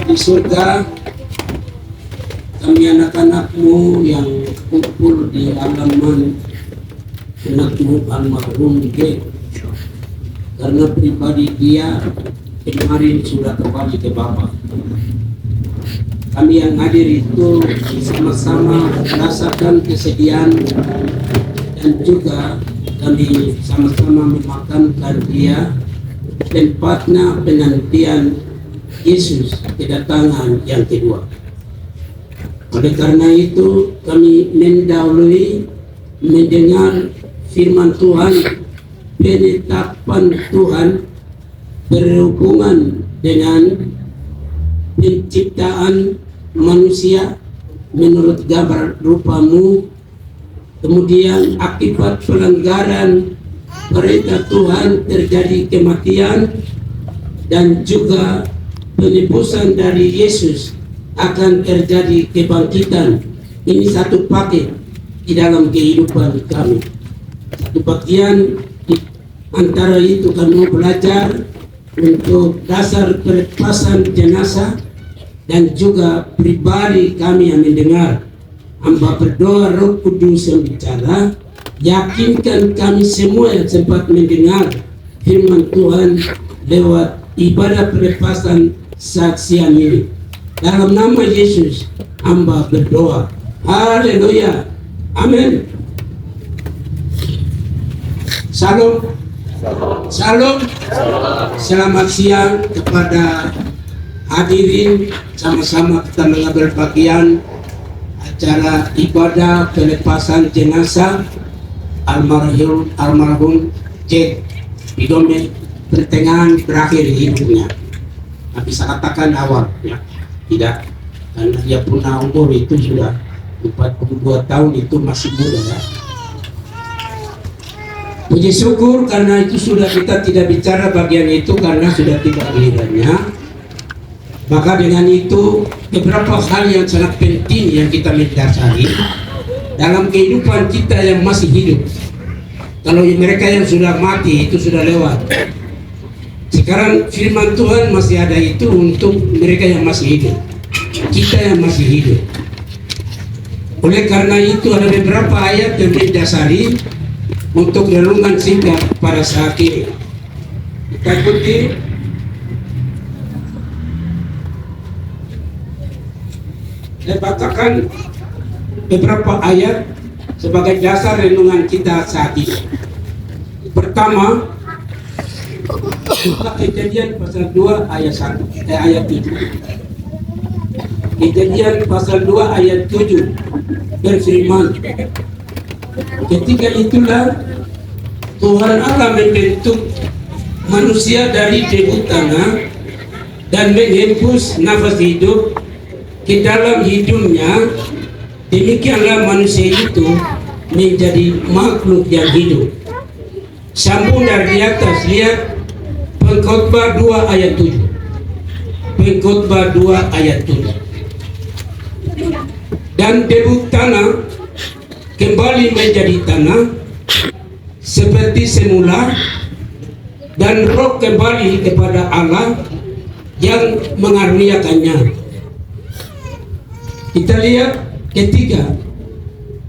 di surga, kami anak-anakmu yang kumpul di halaman anakmu almarhum G, karena pribadi dia kemarin sudah kembali ke Bapa. Kami yang hadir itu sama-sama merasakan kesedihan dan juga kami sama-sama memakamkan dia tempatnya penantian Yesus kedatangan yang kedua. Oleh karena itu kami mendahului mendengar firman Tuhan, penetapan Tuhan berhubungan dengan penciptaan manusia menurut gambar rupamu, kemudian akibat pelanggaran perintah Tuhan terjadi kematian, dan juga penebusan dari Yesus akan terjadi kebangkitan. Ini satu paket di dalam kehidupan kami. Satu bagian di antara itu kami mau belajar untuk dasar pelepasan jenazah, dan juga pribadi kami yang mendengar. Hamba berdoa Roh Kudus yang bicara, yakinkan kami semua yang sempat mendengar firman Tuhan lewat ibadah pelepasan saksian ini. Dalam nama Yesus hamba berdoa. Haleluya. Amin. Salam. Salam. Selamat siang kepada hadirin, sama-sama kita mengambil bagian acara ibadah pelepasan jenazah almarhum Jack Bidome, pertengahan berakhir hidupnya. Nah, bisa katakan awal ya, tidak, karena dia punya umur itu sudah 42 tahun, itu masih muda ya. Puji syukur karena itu sudah kita tidak bicara bagian itu karena sudah tidak gilirannya. Maka dengan itu beberapa hal yang sangat penting yang kita mendasari dalam kehidupan kita yang masih hidup. Kalau mereka yang sudah mati itu sudah lewat. Sekarang firman Tuhan masih ada itu untuk mereka yang masih hidup, kita yang masih hidup. Oleh karena itu ada beberapa ayat yang mendasari untuk renungan singkat pada saat ini. Kita ikuti. Saya bacakan beberapa ayat sebagai dasar renungan kita saat ini. Pertama, Kejadian pasal 2 ayat 1 ayat 7. Kejadian pasal 2 ayat 7 berfirman, ketika itulah Tuhan Allah membentuk manusia dari debu tanah dan menghembus nafas hidup ke dalam hidungnya. Demikianlah manusia itu menjadi makhluk yang hidup. Sambung dari atas, lihat Pengkhotbah 2 ayat 7. Pengkhotbah 2 ayat 7. Dan debu tanah kembali menjadi tanah seperti semula, dan roh kembali kepada Allah yang mengaruniakannya. Kita lihat ketiga,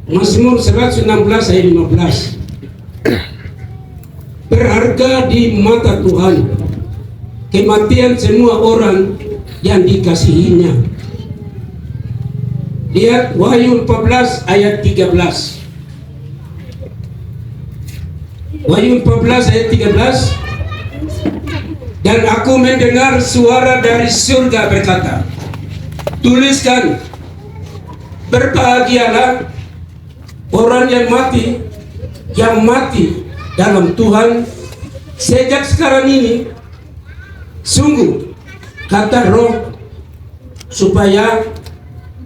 Mazmur 116 ayat 15. Berharga di mata Tuhan kematian semua orang yang dikasihinya. Lihat Wahyu 14 ayat 13. Wahyu 14 ayat 13. Dan aku mendengar suara dari surga berkata, tuliskan, berbahagialah orang yang mati dalam Tuhan sejak sekarang ini. Sungguh, kata Roh, supaya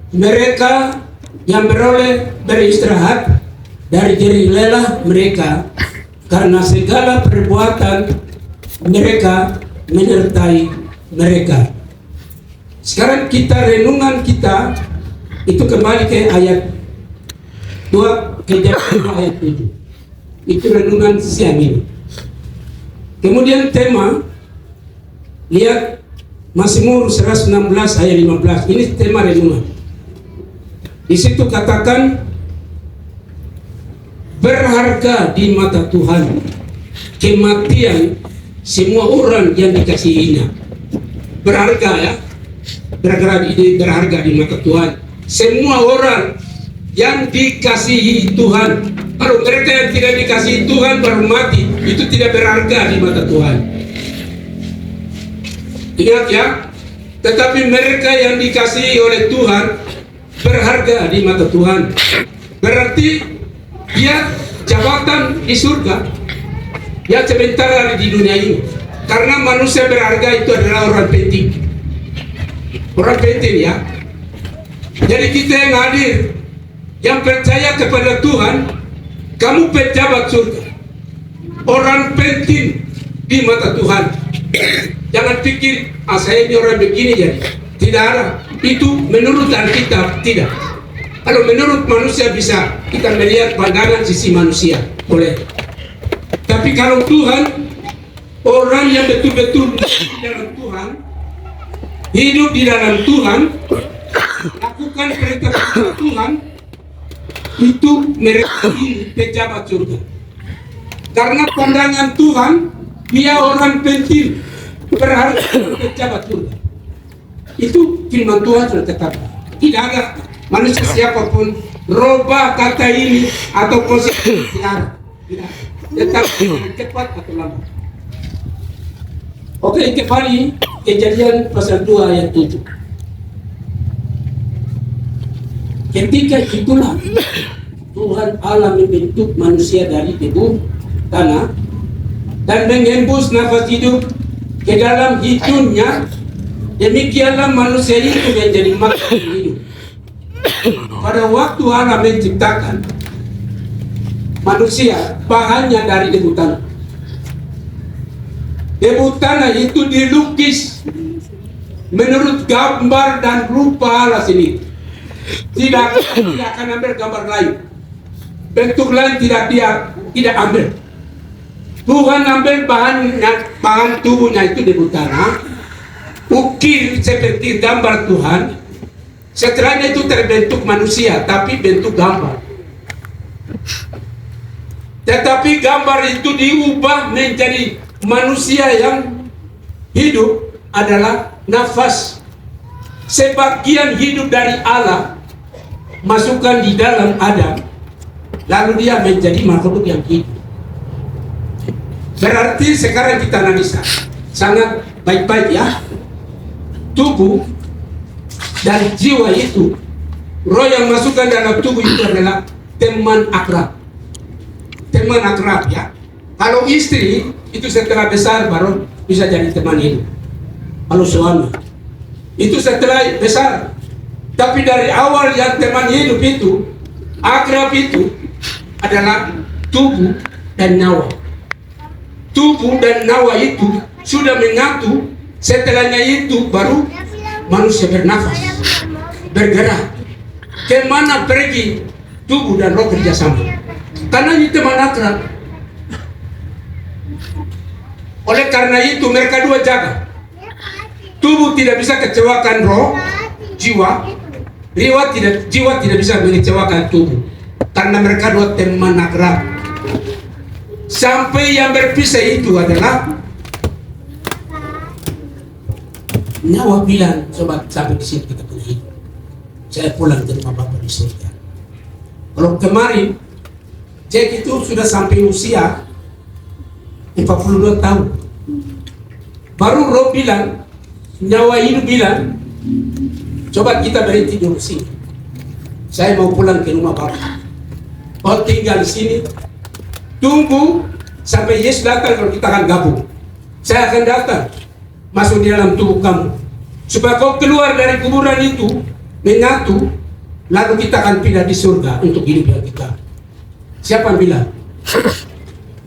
mereka yang beroleh beristirahat dari jerih lelah mereka, karena segala perbuatan mereka menyertai mereka. Sekarang kita renungan kita itu kembali ke ayat 2 Kejadian ayat 7. Itu renungan siang ini. Kemudian tema, lihat Mazmur 116 ayat 15. Ini tema renungan. Di situ katakan, berharga di mata Tuhan kematian semua orang yang dikasihinya. Berharga ya, berharga di mata Tuhan semua orang yang dikasihi Tuhan. Kalau mereka yang tidak dikasihi Tuhan baru mati, itu tidak berharga di mata Tuhan. Ingat ya, tetapi mereka yang dikasihi oleh Tuhan berharga di mata Tuhan. Berarti dia jabatan di surga, ya sebentar di dunia ini. Karena manusia berharga itu adalah orang penting. Orang penting ya. Jadi kita yang hadir, yang percaya kepada Tuhan, kamu pejabat surga, orang penting di mata Tuhan. Jangan pikir, saya ini orang begini jadi. Tidak ada. Itu menurut Alkitab tidak. Kalau menurut manusia bisa kita melihat pandangan sisi manusia, boleh. Tapi kalau Tuhan, orang yang betul-betul di dalam Tuhan, hidup di dalam Tuhan, lakukan perintah Tuhan, itu mereka ini pejabat surga. Karena pandangan Tuhan, dia orang penting, berharga pejabat surga. Itu firman Tuhan sudah tetap. Tidak ada manusia siapapun robah kata ini atau posisi tidak. Tetap cepat atau lambat. Oke, kembali Kejadian pasal 2 ayat 7. Ketika itulah Tuhan Allah membentuk manusia dari debu tanah dan mengembus nafas hidup ke dalam hidungnya. Demikianlah manusia itu menjadi makhluk hidup. Pada waktu Allah menciptakan manusia, bahannya dari debu tanah. Debu tanah itu dilukis menurut gambar dan rupa Allah sendiri. Tidak akan ambil gambar lain. Bentuk lain tidak ambil. Tuhan ambil bahan tubuhnya itu debu tanah, ukir seperti gambar Tuhan. Setelahnya itu terbentuk manusia, tapi bentuk gambar. Tetapi gambar itu diubah menjadi manusia yang hidup adalah nafas. Sebagian hidup dari Allah masukkan di dalam Adam, lalu dia menjadi makhluk yang hidup. Berarti sekarang kita analisa sangat baik-baik ya. Tubuh dan jiwa itu, roh yang masukkan dalam tubuh itu adalah teman akrab. Teman akrab ya. Kalau istri itu setelah besar baru bisa jadi teman hidup. Kalau suami itu setelah besar. Tapi dari awal yang teman hidup itu, akrab itu adalah tubuh dan nyawa. Tubuh dan nyawa itu sudah menyatu. Setelahnya itu baru manusia bernafas, bergerak. Kemana pergi tubuh dan roh kerjasama. Karena ini teman akrab. Oleh karena itu mereka dua jaga. Tubuh tidak bisa kecewakan roh, jiwa. Jiwa tidak bisa mengecewakan tubuh. Karena mereka dua teman akrab. Sampai yang berpisah itu adalah nyawa bilang, sobat, sampai di sini kita punya hidup. Saya pulang ke rumah Bapak di surga. Kalau kemarin Jack itu sudah sampai usia 42 tahun. Baru roh bilang, nyawa hidup bilang, coba kita berhenti dulu sini. Saya mau pulang ke rumah Bapak. Kau tinggal di sini, tunggu sampai Yesus datang, kalau kita akan gabung. Saya akan datang masuk di dalam tubuh kamu supaya kau keluar dari kuburan itu menyatu, lalu kita akan pindah di surga untuk hidup yang kita. Siapa yang bilang?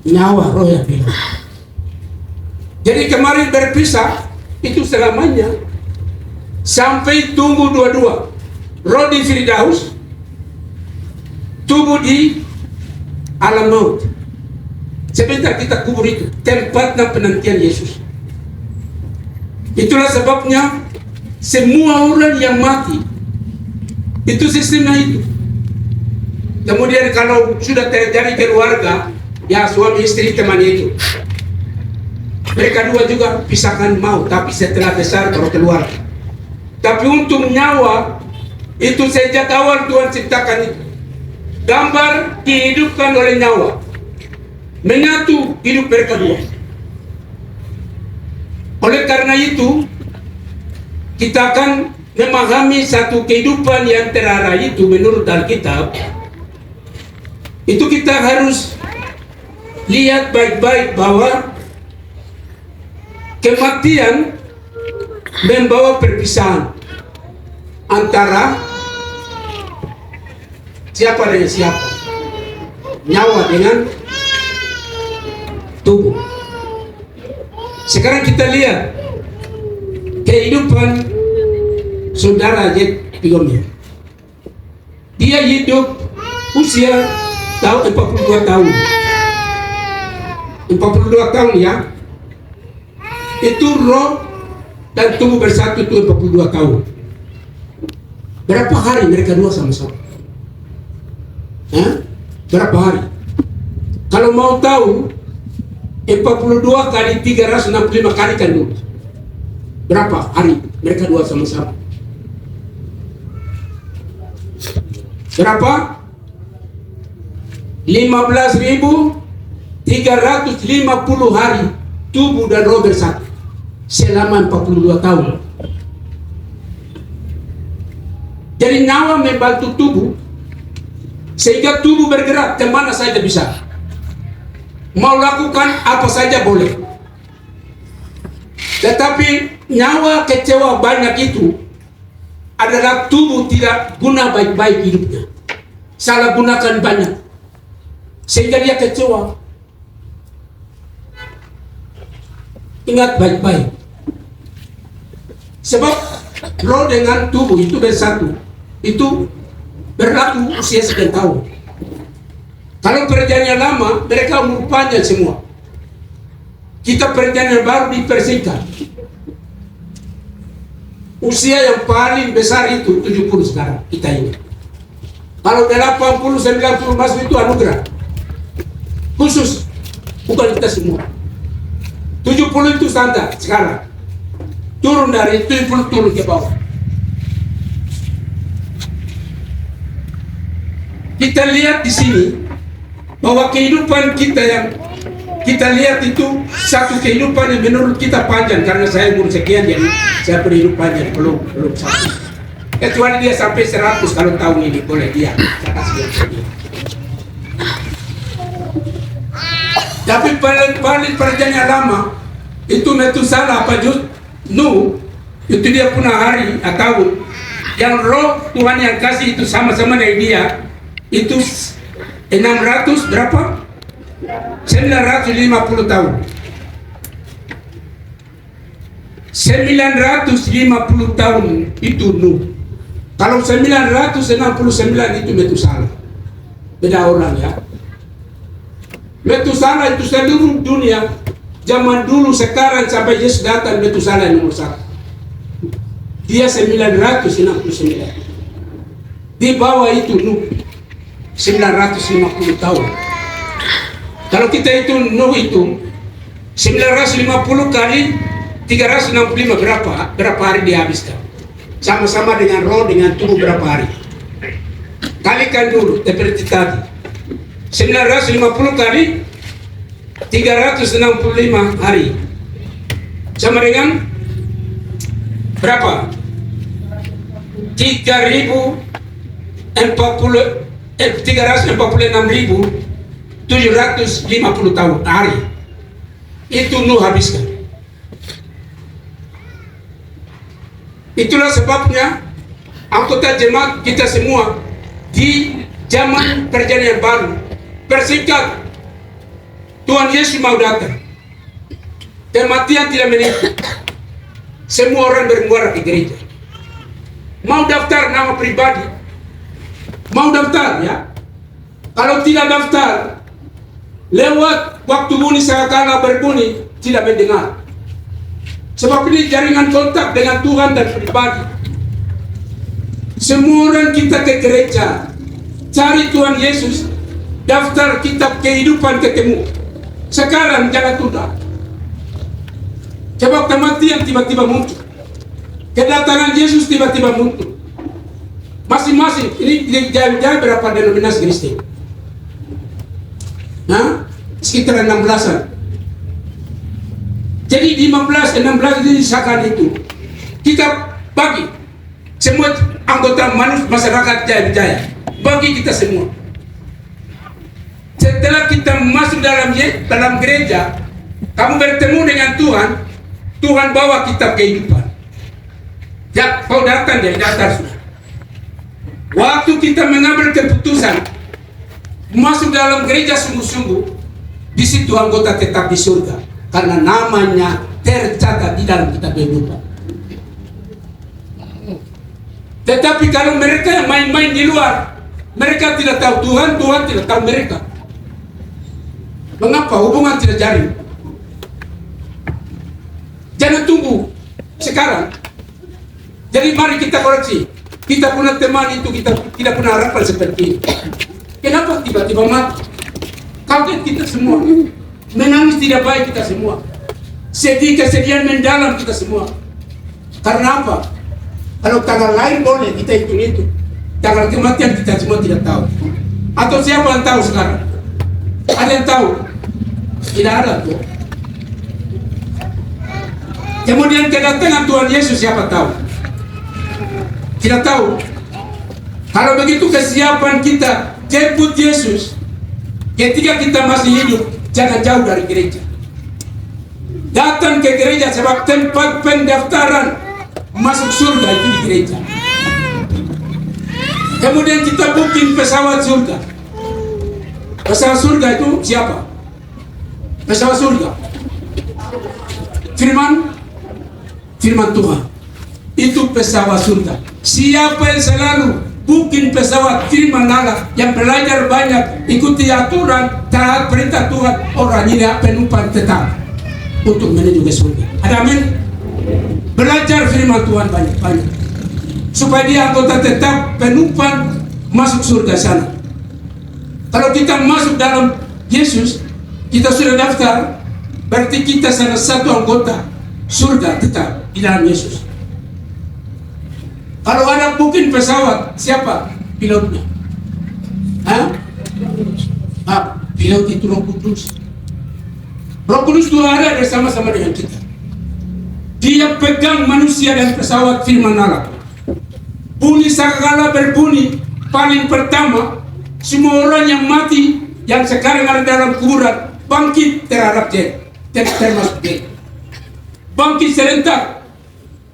Nyawa, roh yang bilang. Jadi kemarin berpisah itu selamanya sampai tunggu dua-dua, roh di Firdaus, tubuh di alam maut. Sebentar kita kubur itu tempatnya penantian Yesus. Itulah sebabnya semua orang yang mati itu sistemnya itu. Kemudian kalau sudah terjadi keluarga, ya suami istri teman itu, mereka dua juga pisahkan mau, tapi setelah besar baru keluar. Tapi untuk nyawa itu sejak awal Tuhan ciptakan itu, gambar dihidupkan oleh nyawa, menyatu hidup mereka dua. Oleh karena itu kita akan memahami satu kehidupan yang terarah itu menurut Alkitab. Itu kita harus lihat baik-baik bahwa kematian membawa perpisahan antara siapa dengan siapa, nyawa dengan tubuh. Sekarang kita lihat kehidupan saudara Jet Pigomia. Dia hidup usia 42 tahun. 42 tahun ya. Itu roh dan tubuh bersatu itu 42 tahun. Berapa hari mereka dua sama-sama? Berapa hari? Kalau mau tahu 42 kali 365 kali kan dulu. Berapa hari mereka dua sama-sama? Berapa? 15.350 hari tubuh dan roh bersatu selama 42 tahun. Jadi nyawa membantu tubuh sehingga tubuh bergerak kemana saja bisa, mau lakukan apa saja boleh. Tetapi nyawa kecewa banyak itu adalah tubuh tidak guna baik-baik hidupnya, salah gunakan banyak sehingga dia kecewa. Ingat baik-baik, sebab roh dengan tubuh itu bersatu, itu berlaku usia sekian tahun. Kalau perjanjian lama mereka umur panjang semua, kita perjanjian baru dipersingkat. Usia yang paling besar itu 70 sekarang kita ini. Kalau 80-90 masuk itu anugerah khusus, bukan kita semua. 70 itu standar sekarang, turun dari 70 turun ke bawah. Kita lihat di sini bahwa kehidupan kita yang kita lihat itu satu kehidupan yang menurut kita panjang, karena saya umur sekian jadi saya berhidup panjang, belum satu. Kecuali dia sampai 100 kalau tahun ini boleh dia. Saya kasih dia. Tapi paling perjanjian lama itu Metusala apa Nuh, itu dia punya hari atau yang roh Tuhan yang kasih itu sama-sama dengan dia itu 600 berapa? 950 tahun. 950 tahun itu Nuh. Kalau 969 itu Metusala. Beda orang ya. Metusala itu seluruh dunia, zaman dulu sekarang sampai Yesus datang, Metusala yang nomor 1. Dia 969. Di bawah itu Nuh 950 tahun. Kalau kita itu Nuh itu 950 kali 365 berapa hari dihabiskan? Sama-sama dengan roh dengan tubuh berapa hari? Kalikan dulu seperti tadi. 950 kali 365 hari sama dengan berapa? 346.750 tahun hari itu Nuh habiskan. Itulah sebabnya anggota jemaat kita semua di zaman perjanjian baru bersingkat, Tuhan Yesus mau datang, kematian tidak menentu. Semua orang bermuara di gereja. Mau daftar nama pribadi, mau daftar ya. Kalau tidak daftar, lewat waktu bunyi sekala berbunyi tidak mendengar. Sebab ini jaringan kontak dengan Tuhan dan pribadi. Semua orang kita ke gereja, cari Tuhan Yesus, daftar kitab kehidupan ketemu. Sekarang jangan tunda. Sebab kematian tiba-tiba muncul, kedatangan Yesus tiba-tiba muncul. Masing-masing ini jauh-jauh berapa denominasi Kristen? Nah, sekitar 16-an. Jadi 15, 16 ini disahkan itu. Kita bagi semua anggota masyarakat Jaya, bagi kita semua. Setelah kita masuk dalam gereja, kamu bertemu dengan Tuhan, Tuhan bawa kitab kehidupan. Ya, kau datang dari daftar sudah. Waktu kita mengambil keputusan masuk dalam gereja sungguh-sungguh, di situ anggota tetap di surga karena namanya tercatat di dalam kitab kehidupan. Tetapi kalau mereka yang main-main di luar, mereka tidak tahu Tuhan, Tuhan tidak tahu mereka. Mengapa hubungan tidak jaring? Jangan tunggu sekarang. Jadi mari kita koreksi. Kita punya teman itu, kita tidak punya harapan seperti ini. Kenapa tiba-tiba mati? Kaget kita semua. Menangis tidak baik kita semua. Sedih, kesedihan mendalam kita semua. Karena apa? Kalau tanggal lain boleh kita hitung-hitung. Tanggal kematian kita semua tidak tahu. Atau siapa yang tahu sekarang? Ada yang tahu? Tidak ada tuh. Kemudian kedatangan Tuhan Yesus siapa tahu? Tidak tahu. Kalau begitu kesiapan kita jemput Yesus ketika kita masih hidup, jangan jauh dari gereja. Datang ke gereja sebab tempat pendaftaran masuk surga itu di gereja. Kemudian kita booking pesawat surga. Pesawat surga itu siapa? Pesawat surga firman Tuhan. Itu pesawat surga. Siapa yang selalu booking pesawat firman Allah, yang belajar banyak, ikuti aturan, taat perintah Tuhan, orang ini penumpang tetap untuk menuju ke surga. Ada amin? Belajar firman Tuhan banyak-banyak supaya dia anggota tetap penumpang masuk surga sana. Kalau kita masuk dalam Yesus, kita sudah daftar, berarti kita salah satu anggota surga tetap di dalam Yesus. Kalau ada booking pesawat, siapa pilotnya? Pilot itu Roh Kudus. Roh Kudus itu ada bersama-sama dengan kita. Dia pegang manusia dan pesawat firman Allah. Bunyi sakala berbunyi paling pertama, semua orang yang mati yang sekarang ada dalam kuburan bangkit terhadap dia, termasuk dia. Bangkit serentak.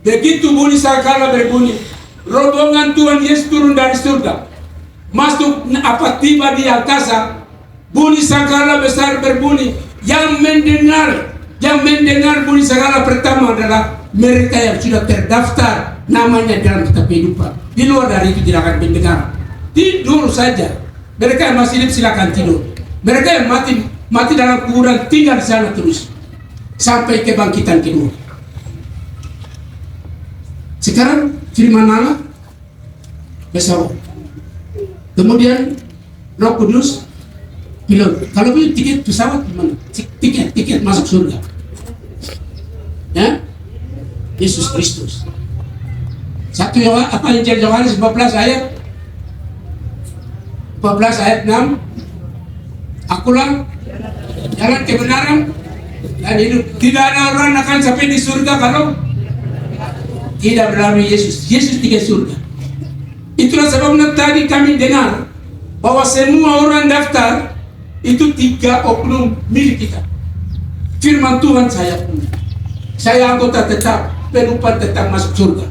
Begitu bunyi sakala berbunyi, rombongan Tuhan Yesus turun dari surga, masuk tiba di angkasa. Bunyi sakala besar berbunyi. Yang mendengar bunyi sakala pertama adalah mereka yang sudah terdaftar namanya dalam kitab kehidupan. Di luar dari itu tidak akan mendengar. Tidur saja. Mereka yang masih hidup silakan tidur. Mereka yang mati dalam kuburan tinggal di sana terus sampai kebangkitan kedua. Sekarang firman Allah pesawat. Kemudian Roh Kudus pilot. Kalau punya tiket pesawat gimana? Tiket masuk surga. Ya? Yesus Kristus. Satu Injil Yohanes 14 ayat 6. Akulah jalan kebenaran dan hidup. Tidak ada orang akan sampai di surga kalau tidak melalui Yesus. Yesus tiket surga. Itulah sebabnya tadi kami dengar bahwa semua orang daftar itu 3 oknum milik kita. Firman Tuhan saya anggota tetap, penumpang tetap masuk surga.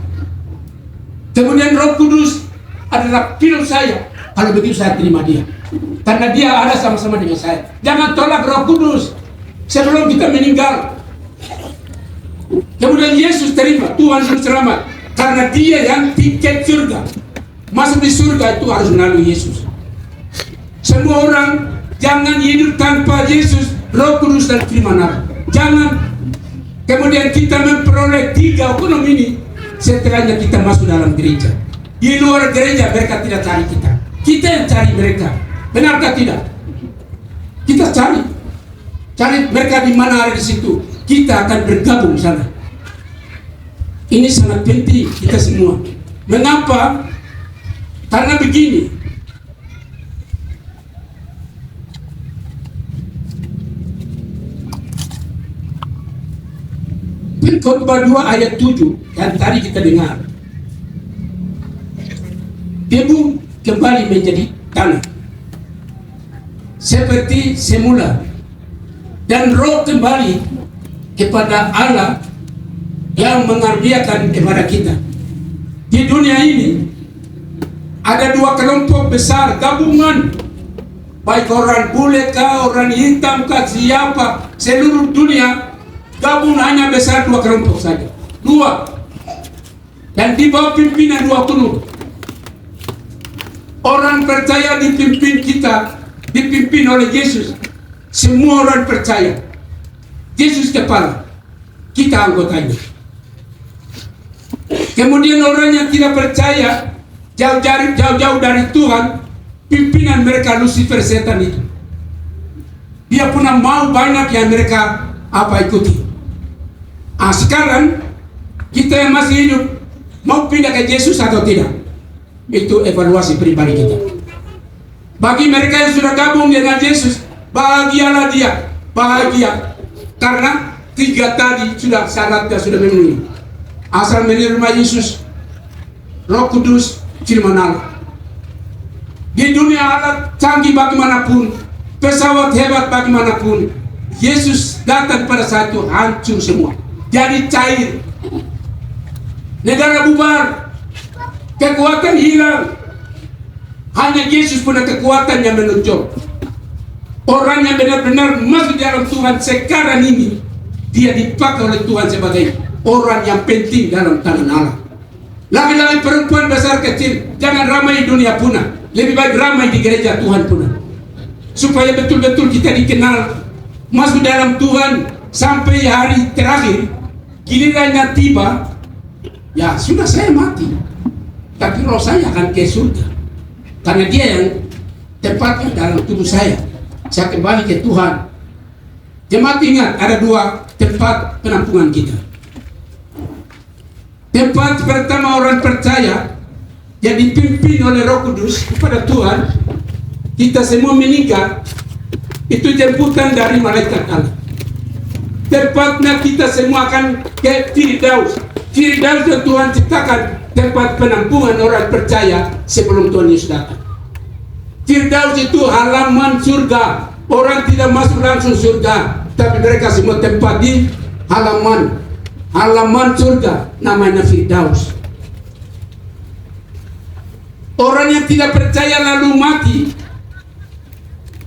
Kemudian Roh Kudus adalah pilot saya. Kalau begitu saya terima dia, karena dia ada sama-sama dengan saya. Jangan tolak Roh Kudus sebelum kita meninggal. Kemudian Yesus terima, Tuhan Yesus selamat, karena dia yang tiket surga. Masuk di surga itu harus melalui Yesus. Semua orang jangan hidup tanpa Yesus, Roh Kudus dan firman Allah. Jangan. Kemudian kita memperoleh 3 hukum ini setelahnya kita masuk dalam gereja. Di luar gereja mereka tidak cari kita. Kita yang cari mereka. Benarkah tidak? Kita cari mereka di mana ada di situ. Kita akan bergabung sana. Ini sangat penting kita semua. Mengapa? Karena begini. Khotbah 2 ayat 7 yang tadi kita dengar. Debu kembali menjadi tanah seperti semula, dan roh kembali kepada Allah yang mengaruniakan kepada kita. Di dunia ini ada 2 kelompok besar gabungan, baik orang bule kah, orang hitam kah, siapa, seluruh dunia gabung hanya besar 2 kelompok saja, 2, dan di bawah pimpinan 20. Orang percaya dipimpin kita, dipimpin oleh Yesus. Semua orang percaya. Yesus kepala, kita anggotanya. Kemudian orang yang tidak percaya, jauh-jauh dari Tuhan, pimpinan mereka Lucifer, setan itu. Dia punya mau banyak yang mereka ikuti. Sekarang kita yang masih hidup mau pindah ke Yesus atau tidak? Itu evaluasi pribadi kita. Bagi mereka yang sudah gabung dengan Yesus, bahagialah dia, bahagia, karena 3 tadi sudah syaratnya sudah memenuhi. Asal menerima Yesus, Roh Kudus, firman Allah. Di dunia alat canggih bagaimanapun, pesawat hebat bagaimanapun, Yesus datang pada saat itu hancur semua, jadi cair. Negara bubar, kekuatan hilang. Hanya Yesus punya kekuatan yang menonjol. Orang yang benar-benar masuk dalam Tuhan sekarang ini, dia dipakai oleh Tuhan sebagai orang yang penting dalam tangan Allah. Laki-laki, perempuan, besar kecil, jangan ramai dunia punah. Lebih baik ramai di gereja Tuhan punah, supaya betul-betul kita dikenal, masuk dalam Tuhan sampai hari terakhir. Gilirannya tiba, ya sudah, saya mati, tapi roh saya akan ke surga, karena dia yang tempatnya dalam tubuh saya. Saya kembali ke Tuhan. Jemaat, ingat, ada 2 tempat penampungan kita. Tempat pertama, orang percaya yang dipimpin oleh Roh Kudus kepada Tuhan. Kita semua meninggal, itu jemputan dari malaikat Allah. Tempatnya kita semua akan ke Firdaus. Firdaus yang Tuhan ciptakan, tempat penampungan orang percaya sebelum Tuhan Yesus datang. Firdaus itu halaman surga. Orang tidak masuk langsung surga, tapi mereka semua tempat di halaman surga, namanya Firdaus. Orang yang tidak percaya lalu mati,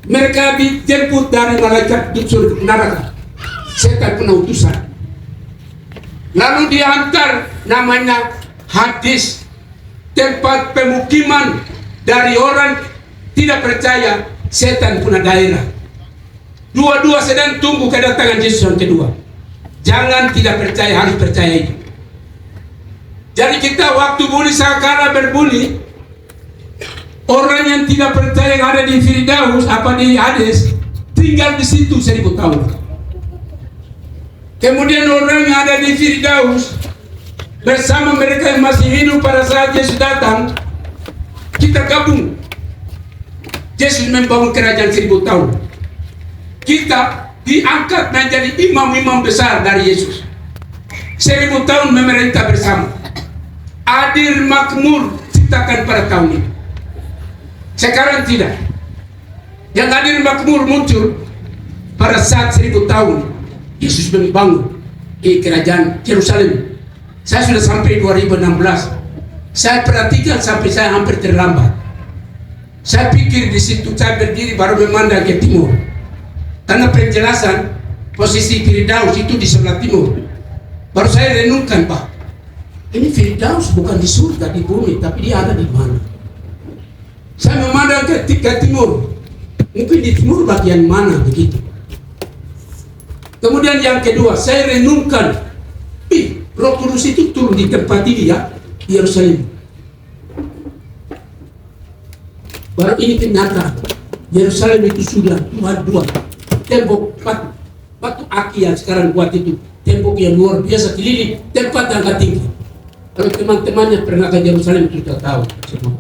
mereka dijemput dari malaikat di surga neraka, setan punya utusan. Lalu diantar, namanya Hades, tempat pemukiman dari orang tidak percaya, setan punya daerah. Dua-dua sedang tunggu kedatangan Yesus yang kedua. Jangan tidak percaya, harus percaya itu. Jadi kita waktu bunyi sakara berbunyi, orang yang tidak percaya yang ada di Firdaus, di Hades, tinggal di situ 1000 tahun. Kemudian orang yang ada di Firdaus bersama mereka yang masih hidup pada saat Yesus datang, kita gabung. Yesus membangun kerajaan 1000 tahun. Kita diangkat menjadi imam-imam besar dari Yesus. 1000 tahun memerintah bersama. Adil makmur ciptakan pada tahun ini. Sekarang tidak. Yang adil makmur muncul pada saat 1000 tahun Yesus membangun di kerajaan Yerusalem. Saya sudah sampai 2016. Saya perhatikan sampai saya hampir terlambat. Saya pikir di situ saya berdiri baru memandang ke timur, karena penjelasan posisi Firdaus itu di sebelah timur. Baru saya renungkan, Pak, ini Firdaus bukan di surga, di bumi, tapi dia ada di mana? Saya memandang ke timur, mungkin di timur bagian mana begitu. Kemudian yang kedua, saya renungkan, Roh Kudus itu turun di tempat ini ya, di Yerusalem. Baru ini kenyataan, Yerusalem itu sudah dua tembok batu aki yang sekarang buat itu, tembok yang luar biasa keliling, tempat yang agak tinggi. Kalau teman-temannya pernah ke Yerusalem itu sudah tahu semua.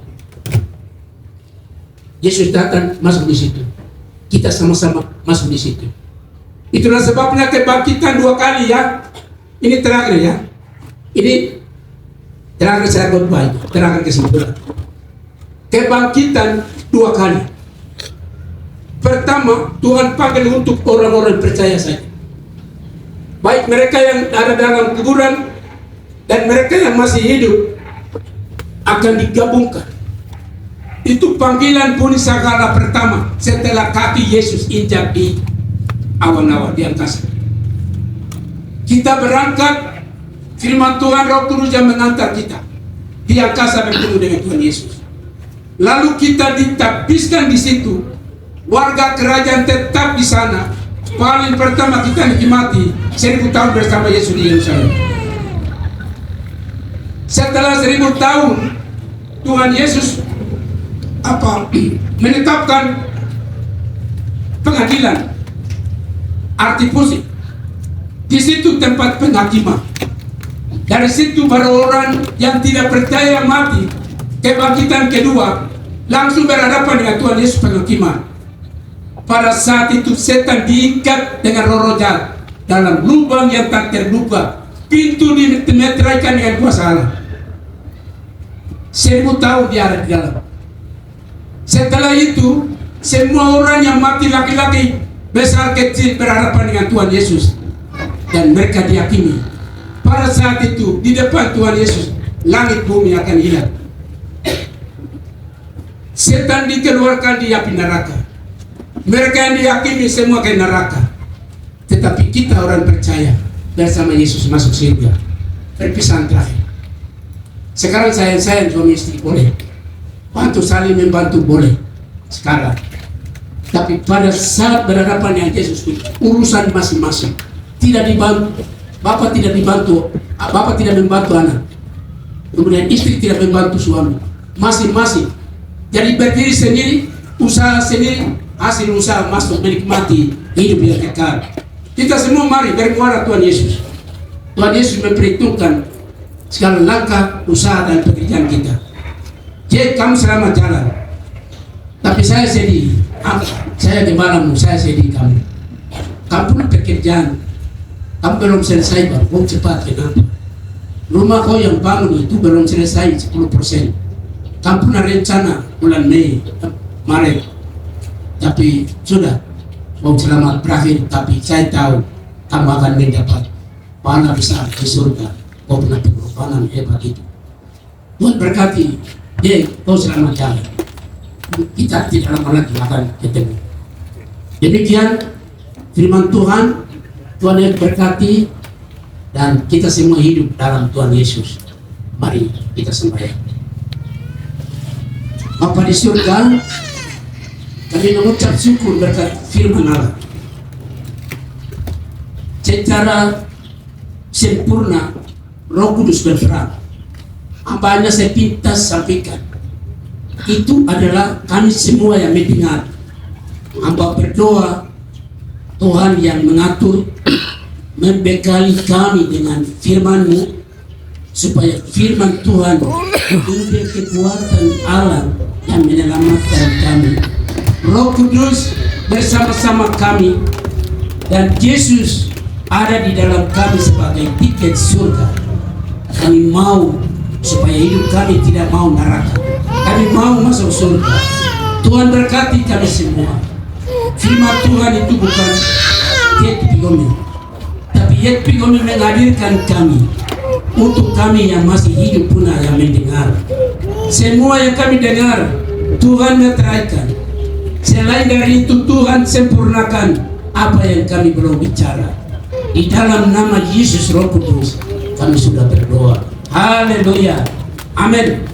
Yesus datang masuk di situ, kita sama-sama masuk di situ. Itulah sebabnya kebangkitan 2 kali ya. Ini terakhir ya. Ini terakhir saya khotbah, terakhir kesimpulan. Kebangkitan 2 kali. Pertama, Tuhan panggil untuk orang-orang percaya saja. Baik mereka yang ada dalam kuburan dan mereka yang masih hidup akan digabungkan. Itu panggilan punisagala pertama setelah kaki Yesus injak di awan-awan di angkasa. Kita berangkat, firman Tuhan Roh Kudus yang mengantar kita di angkasa bertemu dengan Tuhan Yesus. Lalu kita ditapiskan di situ, warga kerajaan tetap di sana. Paling pertama kita nikmati 1000 tahun bersama Yesus di Yerusalem. Setelah 1000 tahun, Tuhan Yesus menetapkan pengadilan, arti pusing. Di situ tempat penghakiman. Dari situ baru orang yang tidak percaya mati. Kebangkitan kedua langsung berhadapan dengan Tuhan Yesus penghakiman. Pada saat itu setan diikat dengan roh jahat dalam lubang yang tak terbuka. Pintu dimeteraikan dengan kuasa Allah. 1000 tahun dia ada di dalam. Setelah itu semua orang yang mati laki-laki besar kecil berhadapan dengan Tuhan Yesus dan mereka diyakini. Pada saat itu di depan Tuhan Yesus langit bumi akan hilang. Setan dikeluarkan di api neraka. Mereka yang diyakini semua ke neraka. Tetapi kita orang percaya bersama Yesus masuk surga. Perpisahan terakhir. Sekarang saya suami istri boleh, bantu saling membantu boleh sekarang. Tapi pada saat berhadapan dengan Yesus itu urusan masing-masing. Tidak dibantu, bapak tidak dibantu, bapak tidak membantu anak. Kemudian istri tidak membantu suami. Masing-masing. Jadi berdiri sendiri, usaha sendiri, hasil usaha masuk menikmati hidup yang kekal. Kita semua mari bermuara Tuhan Yesus. Tuhan Yesus memperhitungkan segala langkah, usaha dan pekerjaan kita. Jadi kamu selamat jalan. Tapi saya sedih, saya gembalamu, saya sedih kamu. Kamu punya pekerjaan, kamu belum selesai baru cepat, kenapa? Rumah kau yang bangun itu belum selesai 10%. Kamu punya rencana bulan Mei, Maret, tapi sudah mau selamat berakhir. Tapi saya tahu kamu akan mendapat pahala besar di surga. Kau punya pengorbanan hebat itu. Tuhan berkati, kau selamat jalan. Kita tidak lama lagi akan ketemu. Demikian firman Tuhan. Tuhan yang berkati dan kita semua hidup dalam Tuhan Yesus. Mari kita sembahyang. Bapa di surga, kami mengucap syukur berkat firman Allah. Secara sempurna Roh Kudus berperan. Apa hanya sepintas sampaikan. Itu adalah kami semua yang mendengar. Hamba berdoa Tuhan yang mengatur, membekali kami dengan firman-Mu, supaya firman Tuhan memberi kekuatan Allah yang menyelamatkan kami. Roh Kudus bersama-sama kami dan Yesus ada di dalam kami sebagai tiket surga. Kami mau supaya hidup kami tidak mau neraka. Kami mau masuk surga. Tuhan berkati kami semua. Firman Tuhan itu bukan yet-pigomi, tapi yet-pigomi menghadirkan kami untuk kami yang masih hidup pun yang mendengar. Semua yang kami dengar Tuhan meteraikan. Selain dari itu Tuhan sempurnakan apa yang kami belum bicara. Di dalam nama Yesus Roh Kudus kami sudah berdoa. Haleluya. Amin.